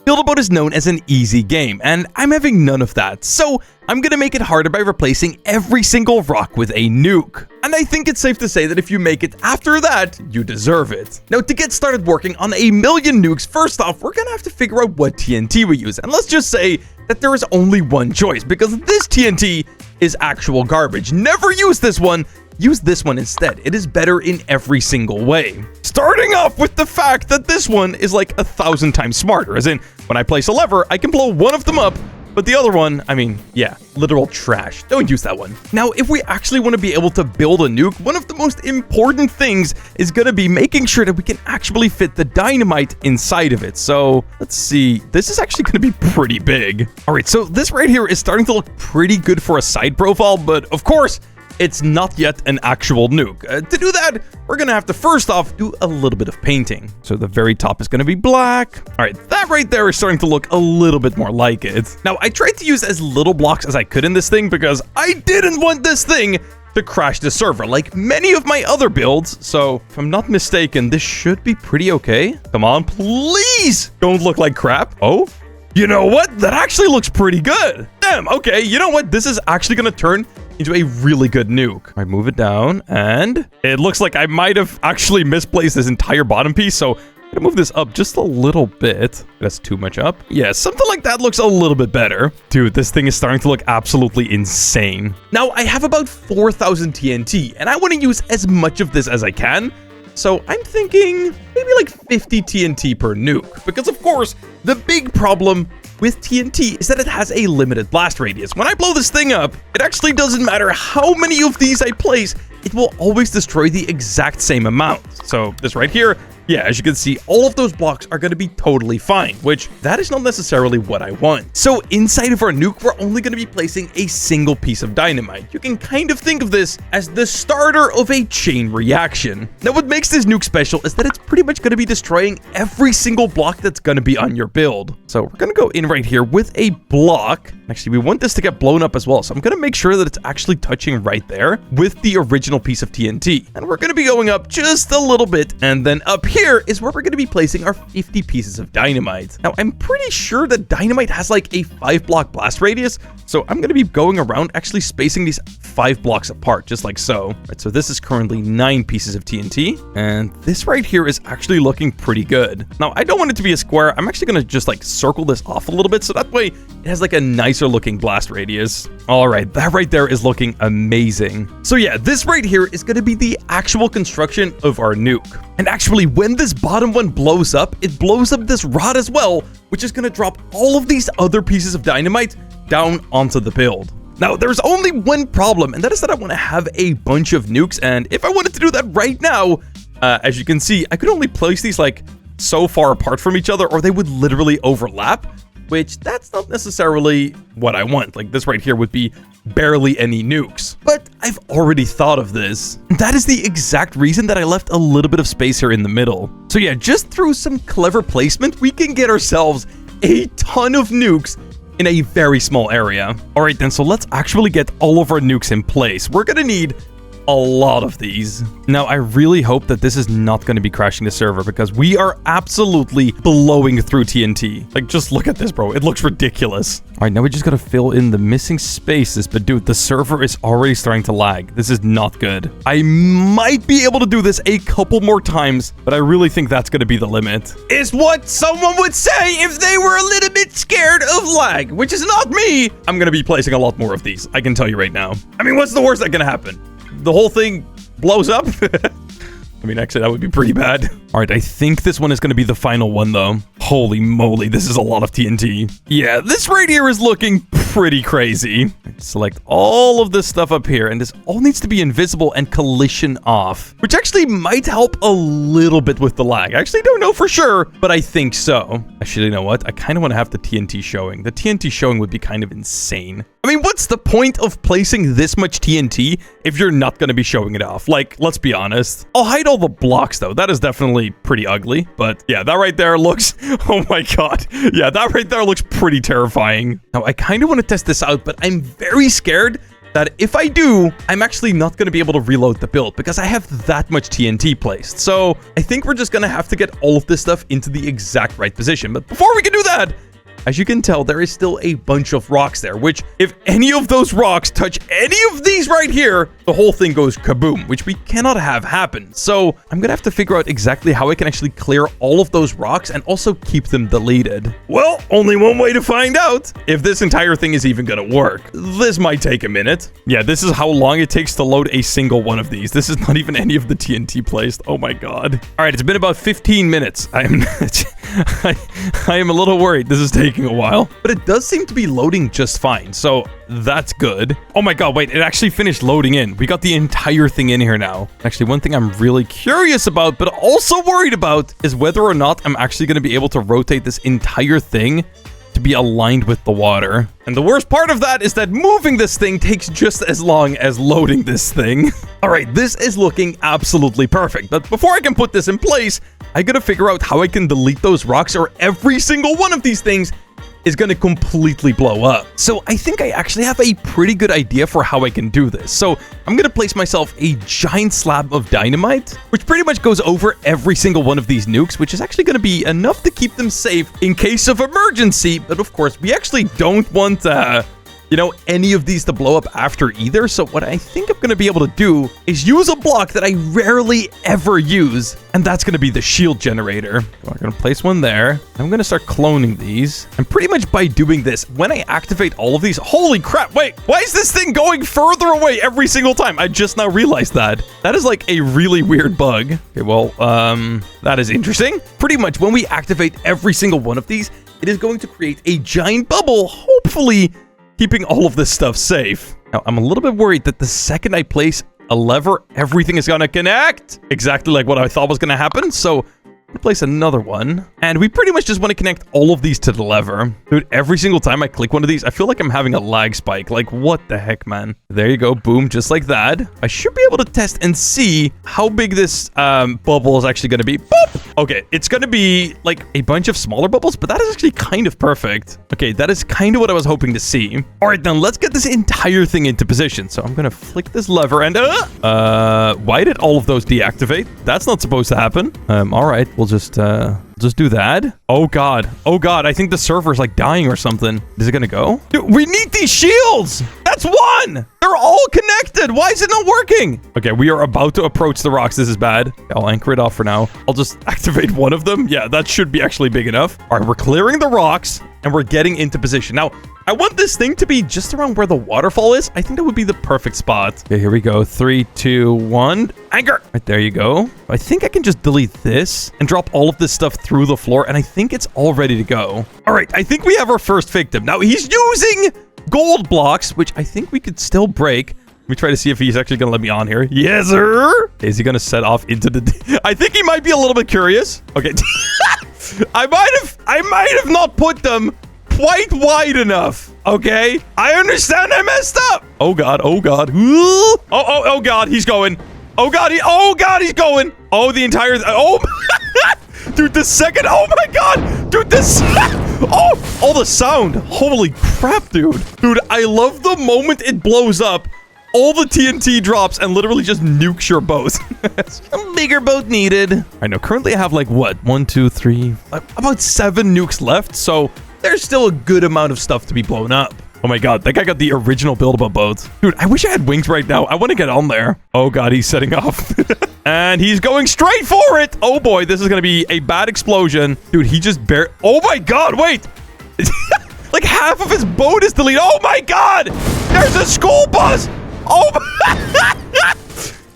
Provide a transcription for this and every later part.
Build-A-Boat is known as an easy game, and I'm having none of that, so I'm gonna make it harder by replacing every single rock with a nuke. And I think it's safe to say that if you make it after that, you deserve it. Now, to get started working on a million nukes, first off, we're gonna have to figure out what TNT we use. And let's just say that there is only one choice, because this TNT is actual garbage. Never use this one. Use this one instead. It is better in every single way. Starting off with the fact that this one is like 1,000 times smarter, as in, when I place a lever, I can blow one of them up, but the other one, I mean, yeah, literal trash. Don't use that one. Now, if we actually want to be able to build a nuke, one of the most important things is going to be making sure that we can actually fit the dynamite inside of it. So let's see. This is actually going to be pretty big. All right, so this right here is starting to look pretty good for a side profile, but of course, it's not yet an actual nuke. To do that, we're gonna have to first off do a little bit of painting. So the very top is gonna be black. All right, that right there is starting to look a little bit more like it. Now, I tried to use as little blocks as I could in this thing because I didn't want this thing to crash the server like many of my other builds. So if I'm not mistaken, this should be pretty okay. Come on, please don't look like crap. Oh, you know what? That actually looks pretty good. Damn, okay, you know what? This is actually gonna turn into a really good nuke. I move it down, and it looks like I might have actually misplaced this entire bottom piece, so I'm gonna move this up just a little bit. That's too much up. Yeah, something like that looks a little bit better. Dude, this thing is starting to look absolutely insane. Now, I have about 4,000 TNT, and I want to use as much of this as I can. So I'm thinking maybe like 50 TNT per nuke, because of course, the big problem with TNT is that it has a limited blast radius. When I blow this thing up, it actually doesn't matter how many of these I place, it will always destroy the exact same amount. So this right here, yeah, as you can see, all of those blocks are going to be totally fine, which that is not necessarily what I want. So inside of our nuke, we're only going to be placing a single piece of dynamite. You can kind of think of this as the starter of a chain reaction. Now, what makes this nuke special is that it's pretty much going to be destroying every single block that's going to be on your build. So we're going to go in right here with a block. Actually, we want this to get blown up as well. So I'm going to make sure that it's actually touching right there with the original piece of TNT. And we're going to be going up just a little bit, and then up here is where we're going to be placing our 50 pieces of dynamite. Now, I'm pretty sure that dynamite has like a 5-block blast radius, so I'm going to be going around actually spacing these 5 blocks apart, just like so. Right, so this is currently 9 pieces of TNT, and this right here is actually looking pretty good. Now, I don't want it to be a square. I'm actually going to just like circle this off a little bit, so that way it has like a nicer looking blast radius. All right, that right there is looking amazing. So yeah, this right here is going to be the actual construction of our nuke. And actually, when this bottom one blows up, it blows up this rod as well, which is going to drop all of these other pieces of dynamite down onto the build. Now, there's only one problem, and that is that I want to have a bunch of nukes, and if I wanted to do that right now, as you can see, I could only place these like so far apart from each other, or they would literally overlap, which that's not necessarily what I want. Like this right here would be barely any nukes. But I've already thought of this. That is the exact reason that I left a little bit of space here in the middle. So yeah, just through some clever placement, we can get ourselves a ton of nukes in a very small area. All right then, so let's actually get all of our nukes in place. We're gonna need a lot of these. Now, I really hope that this is not going to be crashing the server, because we are absolutely blowing through TNT. Like, just look at this, bro. It looks ridiculous. All right, now we just got to fill in the missing spaces, but dude, the server is already starting to lag. This is not good. I might be able to do this a couple more times, but I really think that's going to be the limit. Is what someone would say if they were a little bit scared of lag, which is not me. I'm going to be placing a lot more of these. I can tell you right now. I mean, what's the worst that can happen? The whole thing blows up? I mean, actually, that would be pretty bad. All right, I think this one is going to be the final one, though. Holy moly, this is a lot of TNT. Yeah, this right here is looking pretty crazy. Select all of this stuff up here, and this all needs to be invisible and collision off, which actually might help a little bit with the lag. I actually don't know for sure, but I think so. Actually, you know what? I kind of want to have the TNT showing. The TNT showing would be kind of insane. I mean, what's the point of placing this much TNT if you're not going to be showing it off? Like, let's be honest. I'll hide all the blocks, though. That is definitely pretty ugly. But yeah, that right there looks... Oh my god. Yeah, that right there looks pretty terrifying. Now, I kind of want to test this out, but I'm very scared that that if I do, I'm actually not going to be able to reload the build because I have that much TNT placed. So I think we're just going to have to get all of this stuff into the exact right position. But before we can do that, as you can tell, there is still a bunch of rocks there, which if any of those rocks touch any of these right here, the whole thing goes kaboom, which we cannot have happen. So I'm going to have to figure out exactly how I can actually clear all of those rocks and also keep them deleted. Well, only one way to find out if this entire thing is even going to work. This might take a minute. Yeah, this is how long it takes to load a single one of these. This is not even any of the TNT placed. Oh my God. All right, it's been about 15 minutes. I am a little worried. This is taking a while, but it does seem to be loading just fine. So that's good. Oh my God, wait, it actually finished loading in. We got the entire thing in here now. Actually, one thing I'm really curious about, but also worried about is whether or not I'm actually going to be able to rotate this entire thing to be aligned with the water. And the worst part of that is that moving this thing takes just as long as loading this thing. All right, this is looking absolutely perfect. But before I can put this in place, I gotta figure out how I can delete those rocks or every single one of these things is going to completely blow up. So I think I actually have a pretty good idea for how I can do this. So I'm going to place myself a giant slab of dynamite, which pretty much goes over every single one of these nukes, which is actually going to be enough to keep them safe in case of emergency. But of course, we actually don't want any of these to blow up after either. So what I think I'm going to be able to do is use a block that I rarely ever use. And that's going to be the shield generator. So I'm going to place one there. I'm going to start cloning these. And pretty much by doing this, when I activate all of these, holy crap, wait, why is this thing going further away every single time? I just now realized that. That is like a really weird bug. Okay, well, that is interesting. Pretty much when we activate every single one of these, it is going to create a giant bubble, hopefully keeping all of this stuff safe. Now, I'm a little bit worried that the second I place a lever, everything is going to connect. Exactly like what I thought was going to happen. So I'm going to place another one. And we pretty much just want to connect all of these to the lever. Dude, every single time I click one of these, I feel like I'm having a lag spike. Like, what the heck, man? There you go. Boom, just like that. I should be able to test and see how big this bubble is actually going to be. Boop! Okay, it's going to be like a bunch of smaller bubbles, but that is actually kind of perfect. Okay, that is kind of what I was hoping to see. All right, then let's get this entire thing into position. So I'm going to flick this lever and why did all of those deactivate? That's not supposed to happen. All right. We'll just do that. Oh God. Oh God. I think the server's like dying or something. Is it gonna go? Dude, we need these shields. That's one. They're all connected. Why is it not working? Okay, we are about to approach the rocks. This is bad. I'll anchor it off for now. I'll just activate one of them. Yeah, that should be actually big enough. All right, we're clearing the rocks and we're getting into position. Now, I want this thing to be just around where the waterfall is. I think that would be the perfect spot. Okay, here we go. 3, 2, 1. Anchor. Right, there you go. I think I can just delete this and drop all of this stuff through the floor. And I think it's all ready to go. All right, I think we have our first victim. Now, he's using gold blocks, which I think we could still break. Let me try to see if he's actually going to let me on here. Yes, sir. Is he going to set off into the... I think he might be a little bit curious. Okay. I might have not put them quite wide enough. Okay. I understand I messed up. Oh God. Oh God. Oh God. He's going. Oh God. He's going. Oh, the entire. Oh, dude, the second. Oh my God. Dude, this. Oh, the sound. Holy crap, dude. Dude, I love the moment it blows up. All the TNT drops and literally just nukes your boat. A bigger boat needed. I know. Currently, I have like what? 1, 2, 3, about 7 nukes left. So there's still a good amount of stuff to be blown up. Oh my God, that guy got the original build-up boat. Dude, I wish I had wings right now. I want to get on there. Oh God, he's setting off. And he's going straight for it. Oh boy, this is going to be a bad explosion. Dude, he just oh my God, wait. Like half of his boat is deleted. Oh my God, there's a school bus. Oh my.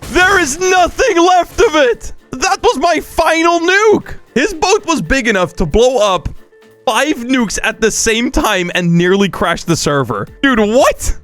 There is nothing left of it. That was my final nuke. His boat was big enough to blow up 5 nukes at the same time and nearly crash the server. Dude, what?